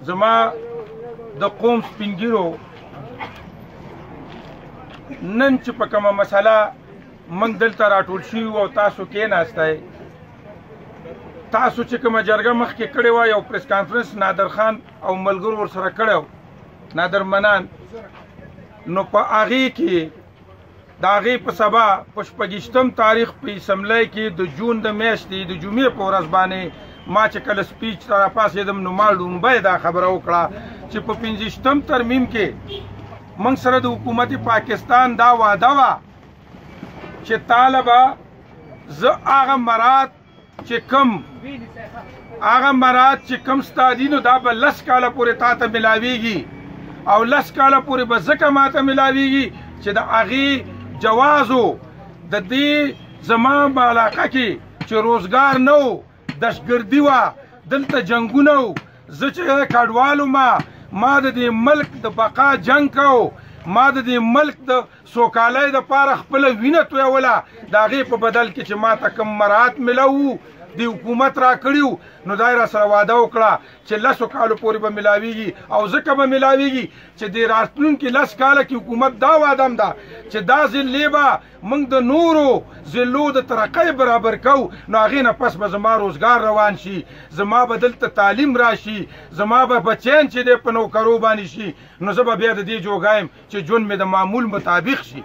زما د قوم سپینګیرو نن چې په کومه مسله موږ دلته راټول شوي او تاسو کېناستی تاسو چې کومه جرګه مخکې کړې وه یو پریس کانفرنس نادر خان او ملګرو ورسره کړی و نادر منان نو په هغې کې د هغې په سبا په 26 تاریخ په اسمبلی کې د جون د میاشتې د جمعې په ورځ باندې ما چې کله سپیچ ته راپاڅېدم نو ما لومبی دا خبره وکړه چې په 25 ترمیم کې موږ سره د حکومت پاکستان دا وعده وه چې طالبه زه هغه مراد چې کم ستا دي نو دا به 10 کاله پورې تا ته ملاویږي او 10 کاله پورې به ځکه ما ته ملاویږي چې د هغې جوازو د دې زما په علاقه کې چې روزګار نه و دهشتګردي وه دلته جنګونه و زه چې کډوالو ما د دې ملک د بقا جنګ کو ما د دې ملک د سوکالۍ دپاره خپله وینه تویوله د هغې په بدل کې چې ما ته کوم مراعات ملو د حکومت را کړي نو دا یې را سره واده وکړه چې 10 کالو پورې به ملاویږي او ځکه به ملاویږي چې د راتلونکي 10 کاله کې حکومت دا واده هم ده چې دا ضلع به موږ د نورو ضلعو د ترقۍ برابر کوو نو هغې نه پس به زما روزګار روان شي زما به دلته تعلیم راشي زما به بچیان چې دی په نوکرو باندې شي نو زه به بیا د دې جوګه یم چې ژوند مې د معمول مطابق شي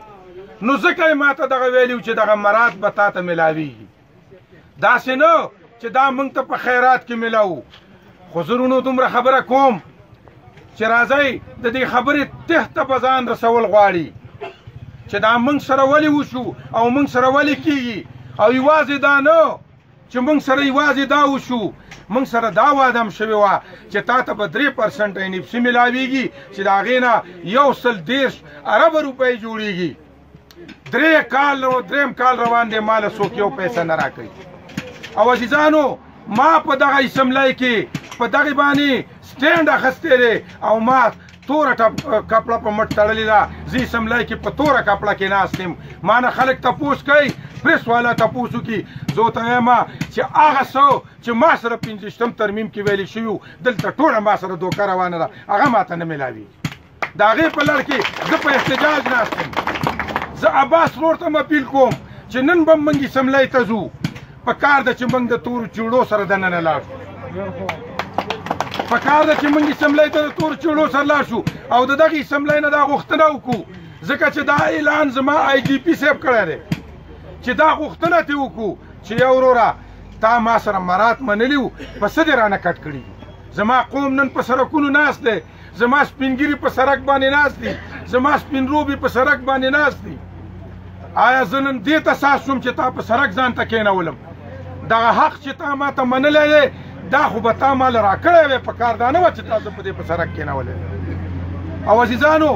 نو ځکه یې ما ته دغه ویلي چې دغه مراد به تا ته ملاویږي داسې نه چې دا موږ ته په خیرات کې ملاو خو زه رونو دومره خبره کوم چې راځئ د دې خبرې ته ته په ځان رسول غواړي چې دا موږ سره ولې وشو او موږ سره ولې کېږي او یوازې دا نه چې موږ سره یوازې دا وشو موږ سره دا واده هم شوې وه چې تا ته به 3% NFC ملاویږي چې د هغې نه 130 ارب روپۍ جوړېږي 3 کال روان دی ماله څوک یو پیسه نه راکوي او عزیزانو ما په دغه اسمبلی کې په دغې باندې سټینډ اخیستی دی او ما توره کپړه په مټ تړلې ده زه اسمبلی کې په توره کپړه کې ناست یم ما نه خلک تپوس کوي پریس والا تپوس وکړي زه ورته وایم چې هغه څه چې ما سره 25 ترمیم کې ویلې شوي دلته ټوله ما سره دوکه روانه ده هغه ما ته نه میلاوي د هغې په لړ کې زه په احتجاج ناست یم زه عباس ورور ته اپیل کوم چې نن به موږ اسمبلی ته ځو په کار ده چې موږ د تورو چوړو سره دننه لاړ شو په کار ده چې موږ اسمبلی ته د تورو چوړو سره لاړ شو او د دغې اسمبلی نه دا غوښتنه وکړو ځکه چې دا اعلان زما IGP صاحب کړی دی چې دا غوښتنه ترې وکړو چې یا وروره تا ما سره مراد منلي وو په څه دې رانه کټ کړي دي زما قوم نن په سړکونو ناست دی زما سپینګیري په سړک باندې ناست دي زما سپین روبي په سړک باندې ناست دي آیا زه نن دې ته ساس شوم چې تا په سړک ځان ته کېنولم دغه حق چې تا ما ته منلی دی دا خو به تا ماله راکړی وی په کار دا نه وه چې تا زه په دې په سړک کېنولی او عزیزانو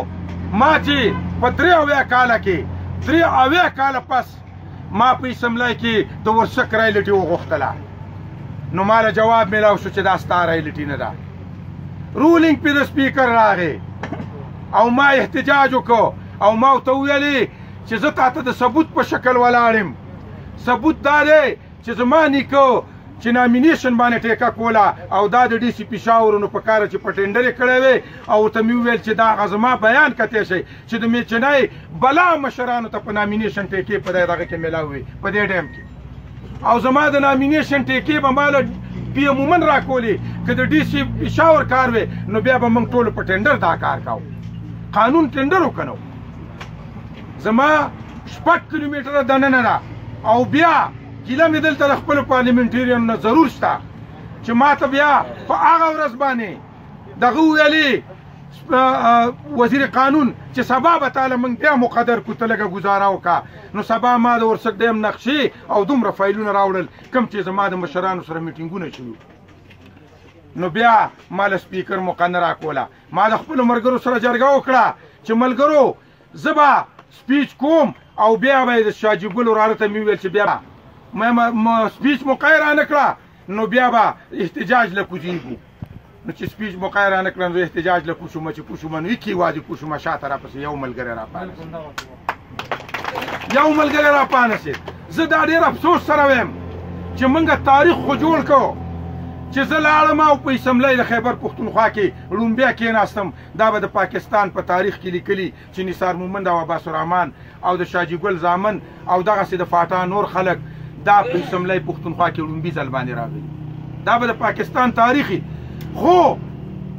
ما چې په 83 کاله کې 83 کاله پس ما په اسمبلی کې د ورسک رایلټي وغوښتله نو ماله جواب میلاو شو چې دا ستا رایلټي نه ده رولینګ پې د سپیکر راغی او ما احتجاج وکړو او ما ورته وویلې چې زه تا ته د ثبوت په شکل ولاړ یم ثبوت دا دی چې زما نیکه چې نامینیشن باندې ټیکه کوله او دا د DC پېښور نو په کاره چې په ټینډر یې کړی وی او ورته مې وویل چې دا هغه زما بیان کتی شي چې د میچنۍ بلا مشرانو ته په نامینیشن ټیکې په دغه کې میلاو وي په دې ټایم کې او زما د نامینیشن ټیکې به ماله بیا عموما راکولې که د DC پېښور کار وی نو بیا به موږ ټولو په ټینډر دا کار کوو قانون ټینډر وکنو زما 6 کیلومتره دننه ده او بیا ګیله مې دلته د خپلو پارلیمنټریانو نه ضرور شته چې ما ته بیا په هغه ورځ باندې دغه وویلې وزیر قانون چې سبا به تاله موږ بیا مقدر کړو ته لږه ګزاره وکړه نو سبا ما د ورسک ډیم نقشې او دومره فایلونه راوړل کوم چې زما د مشرانو سره میټینګونه شوي نو بیا ما له سپیکر مقننه راکوله ما د خپلو ملګرو سره جرګه وکړه چې ملګرو زه به سپیچ کوم او بیا به یې د شاجي ګل وراره ته مې وویل چې بیا سپیچ موقع رانه کړه نو بیا به احتجاج له کوزیږو نو چې سپیچ موقع رانه کړه نو احتجاج له کوشومه چې کوشومه نو یکې واجې کوشومه شاته راپسې یو ملګری راپانه شي زه دا ډېر افسوس سره ویم چې موږ تاریخ خو جوړ کړو چې زه لاړم او په اسمبلی د خیبر پښتونخوا کې لومبیا کېناستم دا به د پاکستان په تاریخ کې لیکلي چې نثار مومند او عباس الرحمن او د شاجي ګل زامن او دغسې د فاټا نور خلک دا په اسمبلی پښتونخوا کې لومبي ځل باندې راغلي دا به د پاکستان تاریخي خو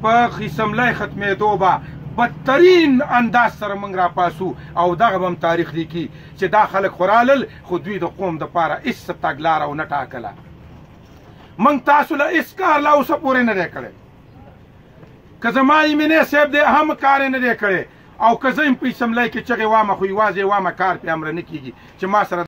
په اسمبلی ختمېدو به بدترین انداز سره موږ راپاسو او دغه به هم تاریخ لیکي چې دا خلک خو رالل خو دوی د قوم دپاره هېڅ تګلاره او نه ټاکله موږ تاسو له هېڅ کار لا اوسه پورې نه دی کړی که زما ایمنې صاحب دی هم کار یې نه دی کړی او که زه یم په اسمبلی کې چغې وامه خو یوازې وامه کار پې امره نه کېږي چې ما سره